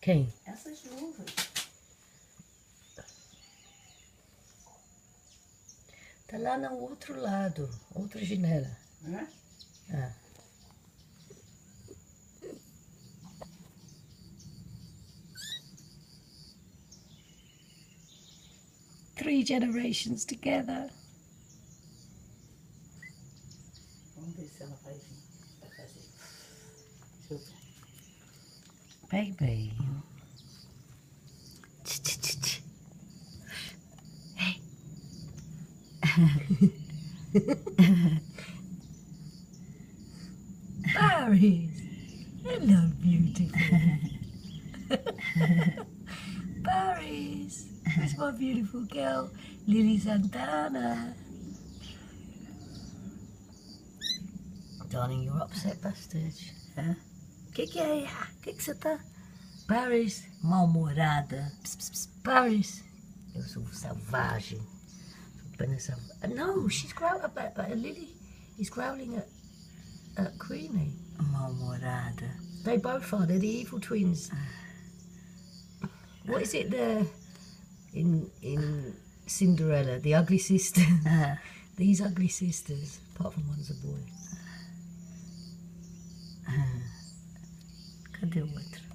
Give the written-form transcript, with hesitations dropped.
Quem? Essas luvas. Tá lá no outro lado, outra janela. Né? Ah. Three generations together. Vamos ver se ela vai fazer. Deixa eu ver. Baby. Hey. Paris. Hello, beautiful. Paris. Who's my beautiful girl? Lily Santana. Darling, you're upset, bastard. Huh? Que é? Que você tá? Paris, mal-humorada. Paris. Eu sou selvagem. No, she's growling. But Lily is growling at Queenie. Mal-humorada. They both are. They're the evil twins. What is it? In Cinderella, the ugly sister. These ugly sisters, apart from one's a boy. Cadê o outro?